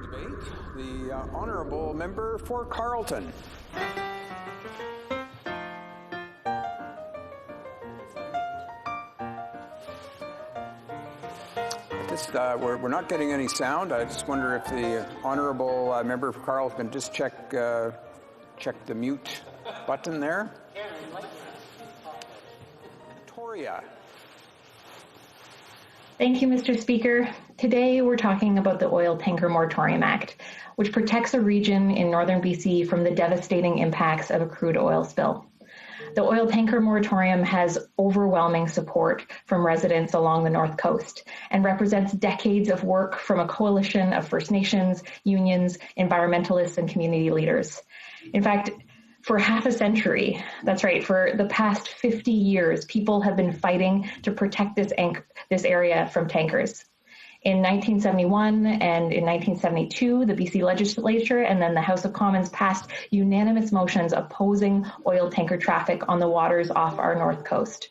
debate, the honourable member for Carleton. We're not getting any sound. I just wonder if the honourable member for Carleton can just check the mute button there. Victoria. Thank you, Mr. Speaker. Today we're talking about the Oil Tanker Moratorium Act, which protects a region in northern BC from the devastating impacts of a crude oil spill. The Oil Tanker Moratorium has overwhelming support from residents along the North Coast and represents decades of work from a coalition of First Nations, unions, environmentalists, and community leaders. In fact, for half a century, that's right, for the past 50 years, people have been fighting to protect this area from tankers. In 1971 and in 1972, the BC legislature and then the House of Commons passed unanimous motions opposing oil tanker traffic on the waters off our North Coast.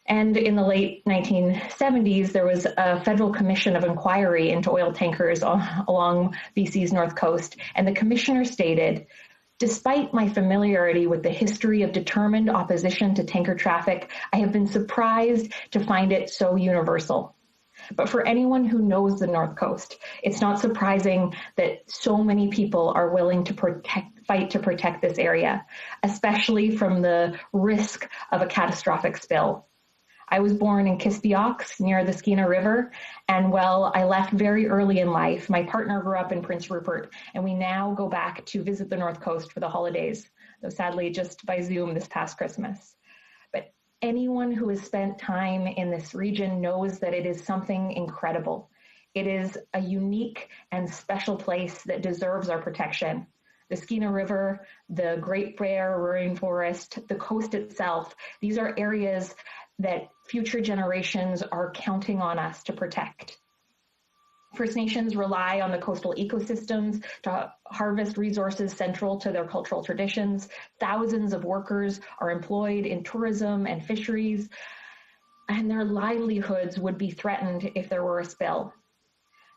And in the late 1970s, there was a federal commission of inquiry into oil tankers along BC's North Coast, and the commissioner stated, "Despite my familiarity with the history of determined opposition to tanker traffic, I have been surprised to find it so universal." But for anyone who knows the North Coast, it's not surprising that so many people are willing to fight to protect this area, especially from the risk of a catastrophic spill. I was born in Kispiox near the Skeena River, and while I left very early in life, my partner grew up in Prince Rupert, and we now go back to visit the North Coast for the holidays, though sadly just by Zoom this past Christmas. But anyone who has spent time in this region knows that it is something incredible. It is a unique and special place that deserves our protection. The Skeena River, the Great Bear Rainforest, the coast itself, these are areas that future generations are counting on us to protect. First Nations rely on the coastal ecosystems to harvest resources central to their cultural traditions. Thousands of workers are employed in tourism and fisheries, and their livelihoods would be threatened if there were a spill.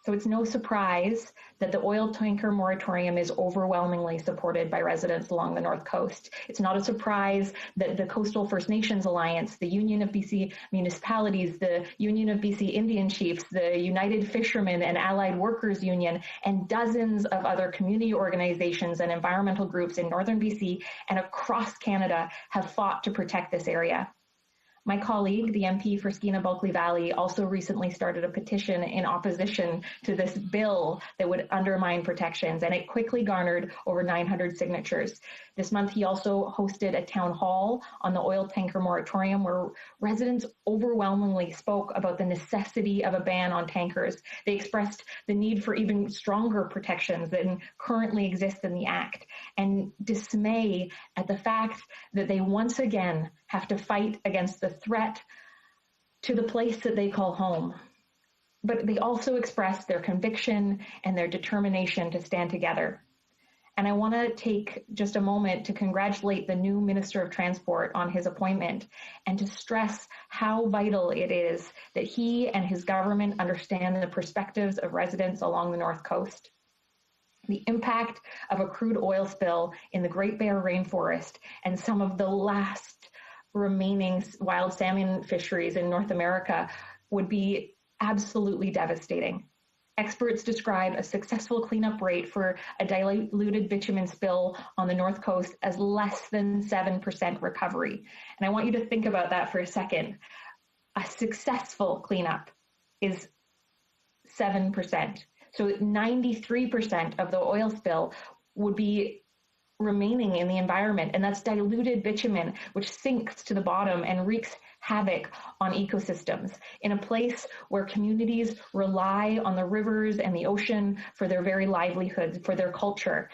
So it's no surprise that the oil tanker moratorium is overwhelmingly supported by residents along the North Coast. It's not a surprise that the Coastal First Nations Alliance, the Union of BC Municipalities, the Union of BC Indian Chiefs, the United Fishermen and Allied Workers Union, and dozens of other community organizations and environmental groups in northern BC and across Canada have fought to protect this area. My colleague, the MP for Skeena-Bulkley Valley, also recently started a petition in opposition to this bill that would undermine protections, and it quickly garnered over 900 signatures. This month, he also hosted a town hall on the oil tanker moratorium where residents overwhelmingly spoke about the necessity of a ban on tankers. They expressed the need for even stronger protections than currently exist in the Act, and dismay at the fact that they once again have to fight against the threat to the place that they call home. But they also expressed their conviction and their determination to stand together. And I want to take just a moment to congratulate the new Minister of Transport on his appointment and to stress how vital it is that he and his government understand the perspectives of residents along the North Coast. The impact of a crude oil spill in the Great Bear Rainforest and some of the last remaining wild salmon fisheries in North America would be absolutely devastating. Experts describe a successful cleanup rate for a diluted bitumen spill on the North Coast as less than 7% recovery. And I want you to think about that for a second. A successful cleanup is 7%. So 93% of the oil spill would be remaining in the environment, and that's diluted bitumen, which sinks to the bottom and wreaks havoc on ecosystems in a place where communities rely on the rivers and the ocean for their very livelihoods, for their culture.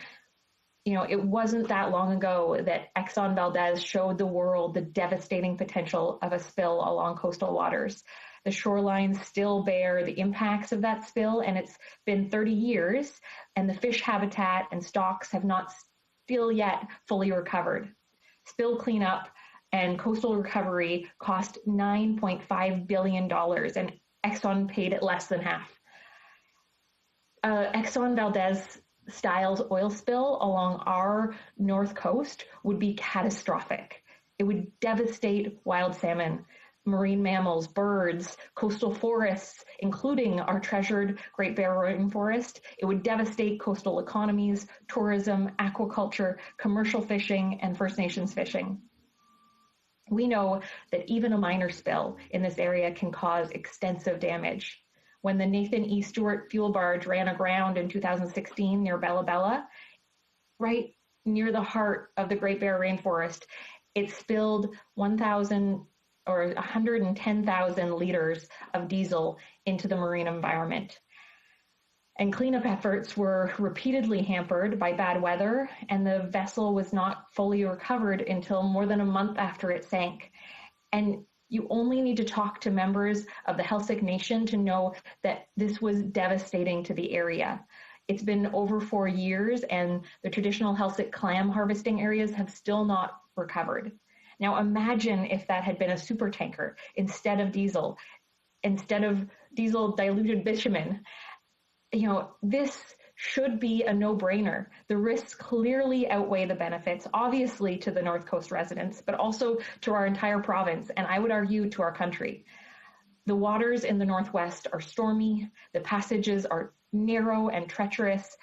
You know, it wasn't that long ago that Exxon Valdez showed the world the devastating potential of a spill along coastal waters. The shorelines still bear the impacts of that spill, and it's been 30 years, and the fish habitat and stocks have not still yet fully recovered. Spill cleanup and coastal recovery cost $9.5 billion, and Exxon paid it less than half. Exxon Valdez styles oil spill along our north coast would be catastrophic. It would devastate wild salmon, marine mammals, birds, coastal forests, including our treasured Great Bear rainforest. It would devastate coastal economies, tourism, aquaculture, commercial fishing, and First Nations fishing. We know that even a minor spill in this area can cause extensive damage. When the Nathan E. Stewart fuel barge ran aground in 2016 near Bella Bella, right near the heart of the Great Bear rainforest, it spilled 110,000 liters of diesel into the marine environment. And cleanup efforts were repeatedly hampered by bad weather, and the vessel was not fully recovered until more than a month after it sank. And you only need to talk to members of the Helsik Nation to know that this was devastating to the area. It's been over 4 years, and the traditional Helsik clam harvesting areas have still not recovered. Now imagine if that had been a super tanker instead of diesel diluted bitumen. This should be a no-brainer. The risks clearly outweigh the benefits, obviously to the North Coast residents, but also to our entire province, and I would argue to our country. The waters in the Northwest are stormy, the passages are narrow and treacherous,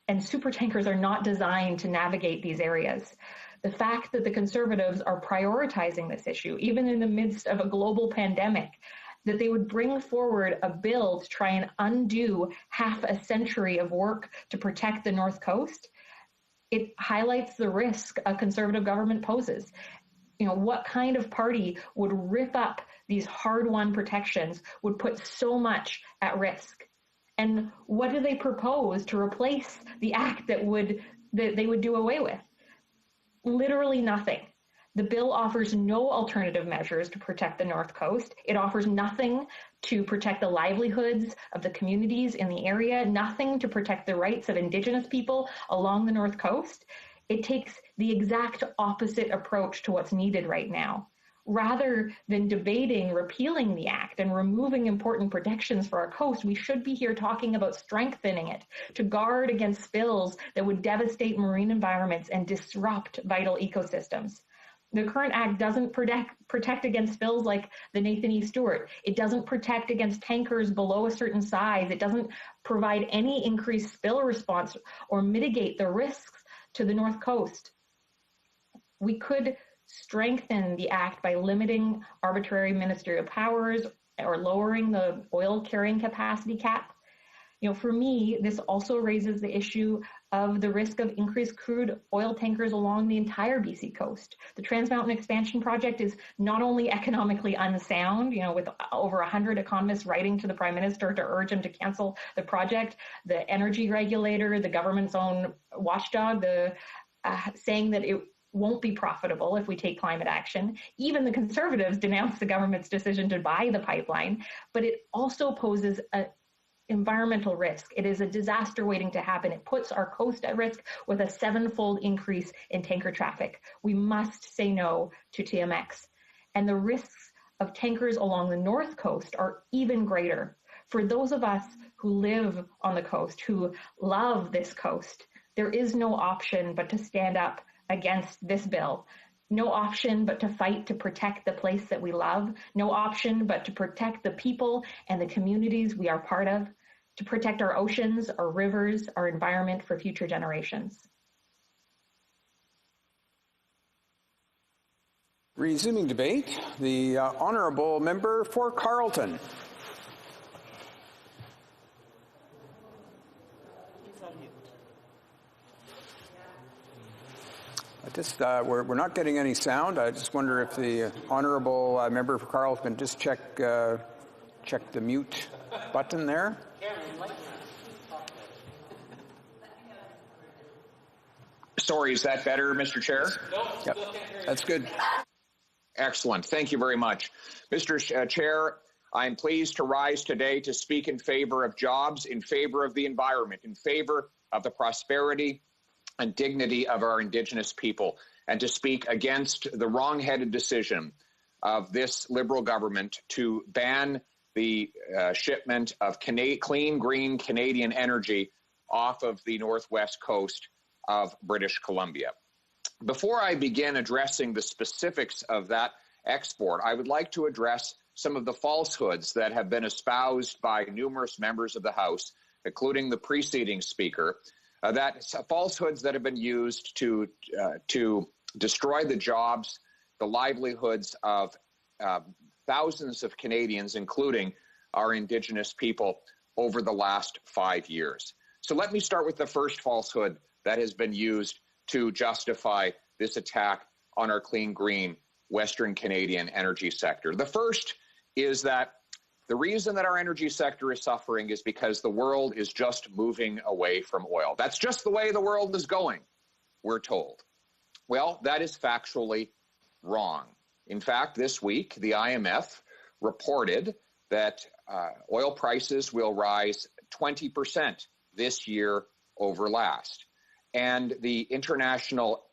and supertankers are not designed to navigate these areas. The fact that the Conservatives are prioritizing this issue, even in the midst of a global pandemic, that they would bring forward a bill to try and undo half a century of work to protect the North Coast, it highlights the risk a Conservative government poses. What kind of party would rip up these hard-won protections, would put so much at risk? And what do they propose to replace the act that they would do away with? Literally nothing. The bill offers no alternative measures to protect the North Coast. It offers nothing to protect the livelihoods of the communities in the area, nothing to protect the rights of Indigenous people along the North Coast. It takes the exact opposite approach to what's needed right now. Rather than debating repealing the act and removing important protections for our coast, we should be here talking about strengthening it to guard against spills that would devastate marine environments and disrupt vital ecosystems. The current act doesn't protect against spills like the Nathan E. Stewart. It doesn't protect against tankers below a certain size. It doesn't provide any increased spill response or mitigate the risks to the North Coast. We could strengthen the act by limiting arbitrary ministerial powers or lowering the oil carrying capacity cap. For me, this also raises the issue of the risk of increased crude oil tankers along the entire BC coast. The Trans Mountain Expansion Project is not only economically unsound, with over 100 economists writing to the Prime Minister to urge him to cancel the project, the energy regulator, the government's own watchdog, saying that it won't be profitable if we take climate action. Even the Conservatives denounced the government's decision to buy the pipeline, but it also poses an environmental risk. It is a disaster waiting to happen. It puts our coast at risk with a 7-fold increase in tanker traffic. We must say no to TMX. And the risks of tankers along the North Coast are even greater. For those of us who live on the coast, who love this coast, there is no option but to stand up against this bill. No option but to fight to protect the place that we love. No option but to protect the people and the communities we are part of, to protect our oceans, our rivers, our environment for future generations. Resuming debate, the honourable member for Carleton. We're not getting any sound. I just wonder if the honourable member for Carleton can just check the mute button there. Sorry, is that better, Mr. Chair? Yep, that's good. Excellent. Thank you very much. Mr. Chair, I'm pleased to rise today to speak in favor of jobs, in favor of the environment, in favor of the prosperity and dignity of our Indigenous people, and to speak against the wrong-headed decision of this Liberal government to ban the shipment of clean, green Canadian energy off of the northwest coast of British Columbia. Before I begin addressing the specifics of that export, I would like to address some of the falsehoods that have been espoused by numerous members of the House, including the preceding speaker, falsehoods that have been used to destroy the jobs, the livelihoods of thousands of Canadians, including our Indigenous people, over the last 5 years. So let me start with the first falsehood that has been used to justify this attack on our clean, green, Western Canadian energy sector. The first is that the reason that our energy sector is suffering is because the world is just moving away from oil. That's just the way the world is going, we're told. Well, that is factually wrong. In fact, this week, the IMF reported that oil prices will rise 20% this year over last. And the International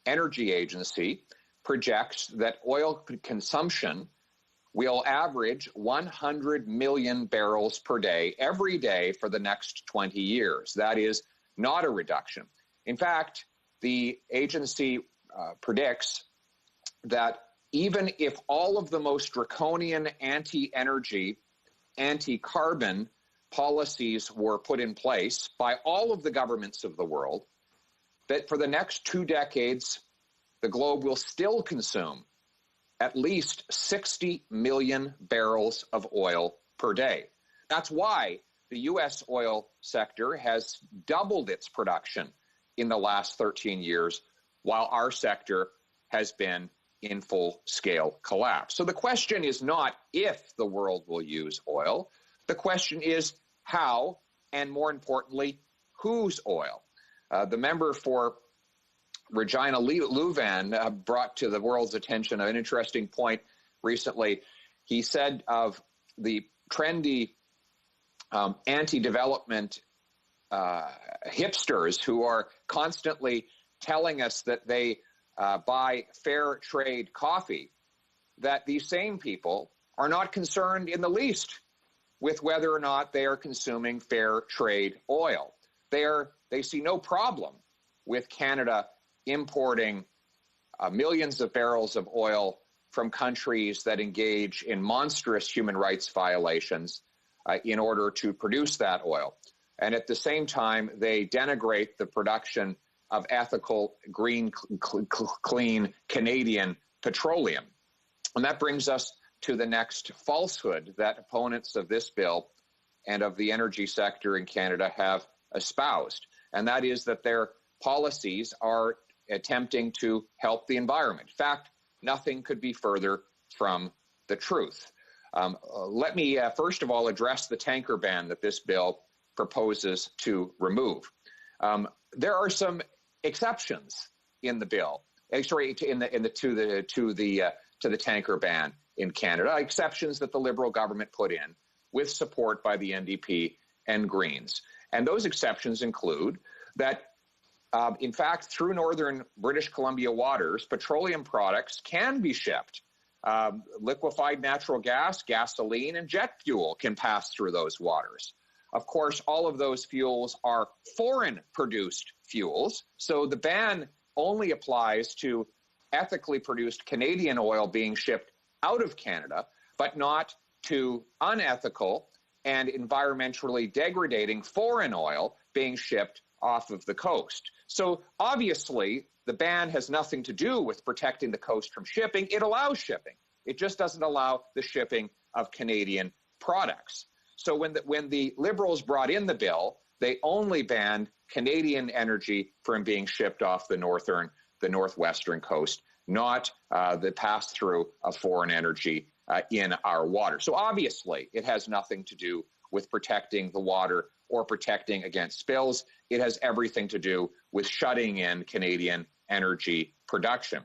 Energy Agency projects that oil consumption will average 100 million barrels per day every day for the next 20 years. That is not a reduction. In fact, the agency predicts that even if all of the most draconian anti-energy, anti-carbon policies were put in place by all of the governments of the world, that for the next 2 decades, the globe will still consume at least 60 million barrels of oil per day. That's why the U.S. oil sector has doubled its production in the last 13 years, while our sector has been in full-scale collapse. So the question is not if the world will use oil. The question is how, and more importantly, whose oil. The member for Regina Louvain brought to the world's attention an interesting point recently. He said of the trendy anti-development hipsters who are constantly telling us that they buy fair trade coffee, that these same people are not concerned in the least with whether or not they are consuming fair trade oil. They see no problem with Canada importing millions of barrels of oil from countries that engage in monstrous human rights violations in order to produce that oil. And at the same time, they denigrate the production of ethical, green, clean Canadian petroleum. And that brings us to the next falsehood that opponents of this bill and of the energy sector in Canada have espoused, and that is that their policies are attempting to help the environment. In fact, nothing could be further from the truth. Let me first of all address the tanker ban that this bill proposes to remove. There are some exceptions in the bill, to the tanker ban in Canada, exceptions that the Liberal government put in with support by the NDP and Greens. And those exceptions include that, in fact, through northern British Columbia waters, petroleum products can be shipped. Liquefied natural gas, gasoline, and jet fuel can pass through those waters. Of course, all of those fuels are foreign-produced fuels, so the ban only applies to ethically produced Canadian oil being shipped out of Canada, but not to unethical and environmentally degrading foreign oil being shipped off of the coast. So obviously, the ban has nothing to do with protecting the coast from shipping. It allows shipping. It just doesn't allow the shipping of Canadian products. So when the Liberals brought in the bill, they only banned Canadian energy from being shipped off the northwestern coast, not the pass-through of foreign energy in our water. So obviously, it has nothing to do with protecting the water or protecting against spills. It has everything to do with shutting in Canadian energy production.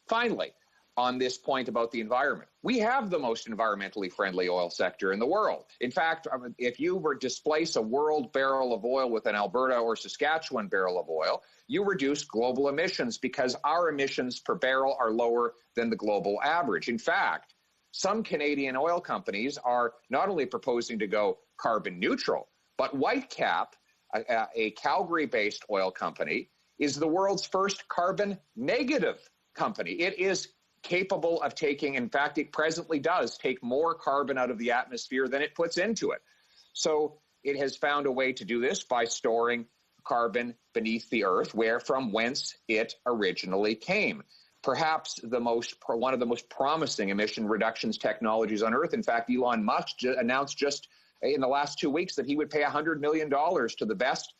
Finally, on this point about the environment, we have the most environmentally friendly oil sector in the world. In fact, if you were to displace a world barrel of oil with an Alberta or Saskatchewan barrel of oil, you reduce global emissions because our emissions per barrel are lower than the global average. In fact, some Canadian oil companies are not only proposing to go carbon neutral, but Whitecap, a Calgary-based oil company, is the world's first carbon negative company. It is capable of taking, in fact, it presently does take more carbon out of the atmosphere than it puts into it. So it has found a way to do this by storing carbon beneath the earth, from whence it originally came. Perhaps one of the most promising emission reductions technologies on earth. In fact, Elon Musk announced just in the last 2 weeks that he would pay $100 million to the best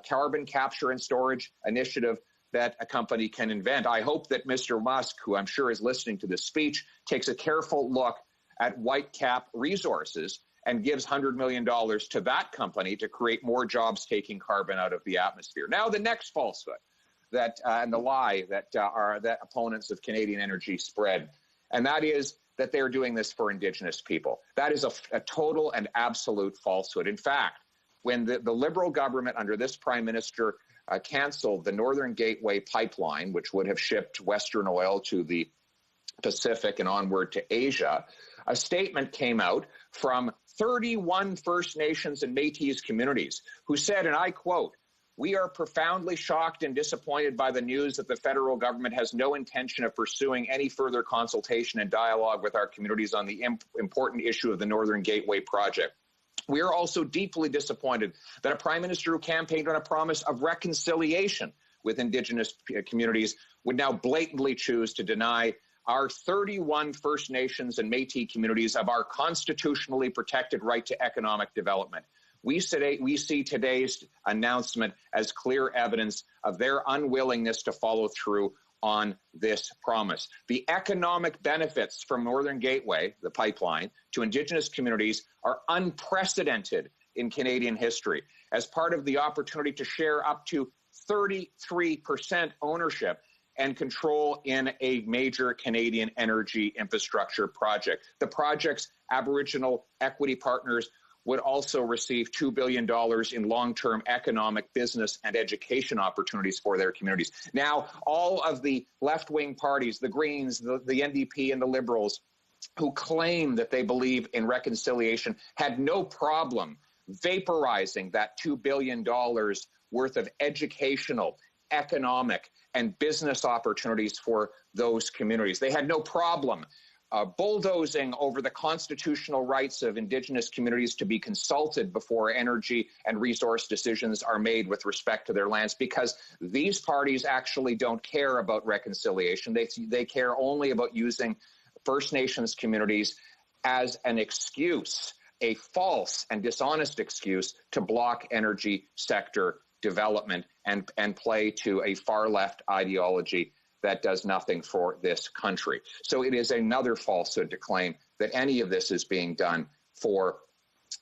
carbon capture and storage initiative that a company can invent. I hope that Mr. Musk, who I'm sure is listening to this speech, takes a careful look at Whitecap Resources and gives $100 million to that company to create more jobs taking carbon out of the atmosphere. Now, the next falsehood and the lie that opponents of Canadian energy spread, and that is that they're doing this for Indigenous people. That is a total and absolute falsehood. In fact, when the Liberal government under this Prime Minister canceled the Northern Gateway pipeline, which would have shipped Western oil to the Pacific and onward to Asia, a statement came out from 31 First Nations and Métis communities who said, and I quote, "We are profoundly shocked and disappointed by the news that the federal government has no intention of pursuing any further consultation and dialogue with our communities on the important issue of the Northern Gateway project. We are also deeply disappointed that a Prime Minister who campaigned on a promise of reconciliation with Indigenous communities would now blatantly choose to deny our 31 First Nations and Métis communities of our constitutionally protected right to economic development. We see today's announcement as clear evidence of their unwillingness to follow through on this promise. The economic benefits from Northern Gateway, the pipeline, to Indigenous communities are unprecedented in Canadian history. As part of the opportunity to share up to 33% ownership and control in a major Canadian energy infrastructure project. The project's Aboriginal equity partners would also receive $2 billion in long-term economic, business, and education opportunities for their communities. Now, all of the left-wing parties, the Greens, the NDP, and the Liberals, who claim that they believe in reconciliation, had no problem vaporizing that $2 billion worth of educational, economic, and business opportunities for those communities. They had no problem bulldozing over the constitutional rights of Indigenous communities to be consulted before energy and resource decisions are made with respect to their lands, because these parties actually don't care about reconciliation. They care only about using First Nations communities as an excuse, a false and dishonest excuse to block energy sector development and play to a far-left ideology that does nothing for this country. So it is another falsehood to claim that any of this is being done for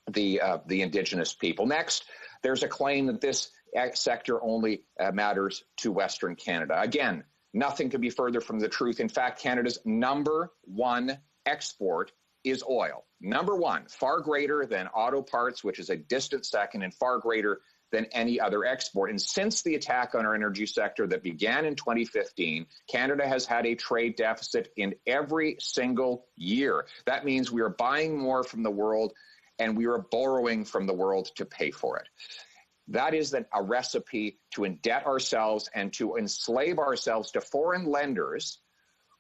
the Indigenous people. Next, there's a claim that this sector only matters to Western Canada. Again, nothing could be further from the truth. In fact, Canada's number one export is oil. Number one, far greater than auto parts, which is a distant second, and far greater than any other export. And since the attack on our energy sector that began in 2015, Canada has had a trade deficit in every single year. That means we are buying more from the world and we are borrowing from the world to pay for it. That is a recipe to indebt ourselves and to enslave ourselves to foreign lenders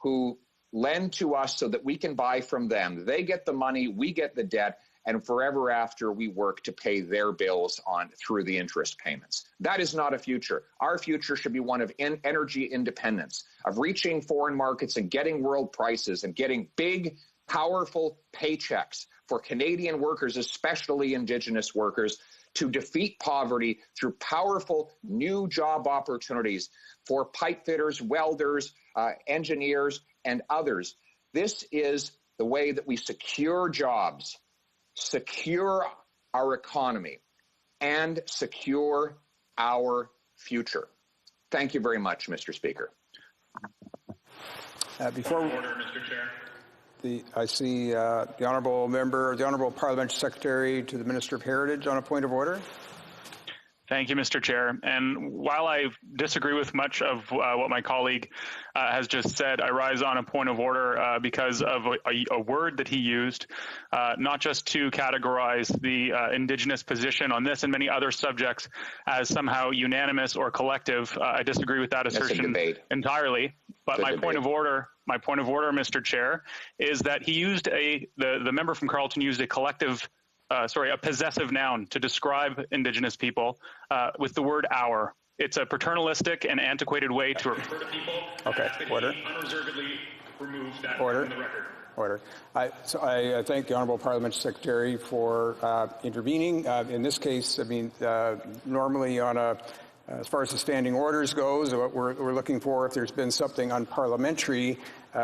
who lend to us so that we can buy from them. They get the money, we get the debt, and forever after we work to pay their bills through the interest payments. That is not a future. Our future should be one of energy independence, of reaching foreign markets and getting world prices and getting big, powerful paychecks for Canadian workers, especially Indigenous workers, to defeat poverty through powerful new job opportunities for pipe fitters, welders, engineers, and others. This is the way that we secure jobs, secure our economy, and secure our future. Thank you very much, Mr. Speaker. Before order, Mr. Chair. I see the honourable member, the honourable parliamentary secretary to the Minister of Heritage on a point of order. Thank you, Mr. Chair. And while I disagree with much of what my colleague has just said, I rise on a point of order because of a word that he used, not just to categorize the Indigenous position on this and many other subjects as somehow unanimous or collective. I disagree with that assertion entirely. But my point of order, Mr. Chair, is that he used the member from Carleton used a collective a possessive noun to describe Indigenous people with the word our. It's a paternalistic and antiquated way to refer to people. Okay, order. Unreservedly remove that order. from the record. Order. I thank the Honourable Parliamentary Secretary for intervening. In this case, I mean, normally on a as far as the standing orders goes, what we're looking for, if there's been something unparliamentary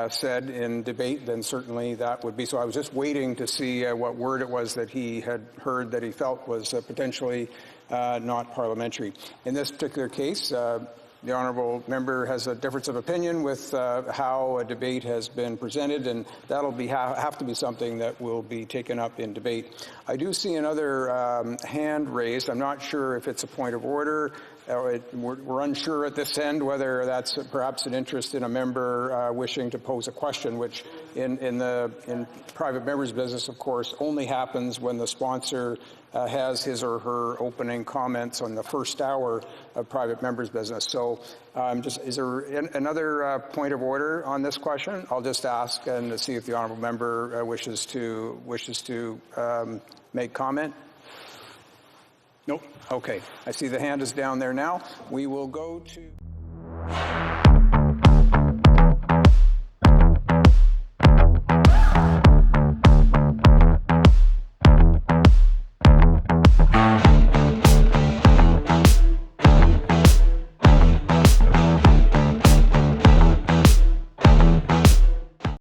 said in debate, then certainly that would be. So I was just waiting to see what word it was that he had heard that he felt was potentially not parliamentary. In this particular case, the honourable member has a difference of opinion with how a debate has been presented, and that'll have to be something that will be taken up in debate. I do see another hand raised. I'm not sure if it's a point of order. We're unsure at this end whether that's perhaps an interest in a member wishing to pose a question, which in private members' business, of course, only happens when the sponsor has his or her opening comments on the first hour of private members' business. So is there another point of order on this question? I'll just ask and see if the honourable member wishes to make comment. Nope. Okay. I see the hand is down there now. We will go to...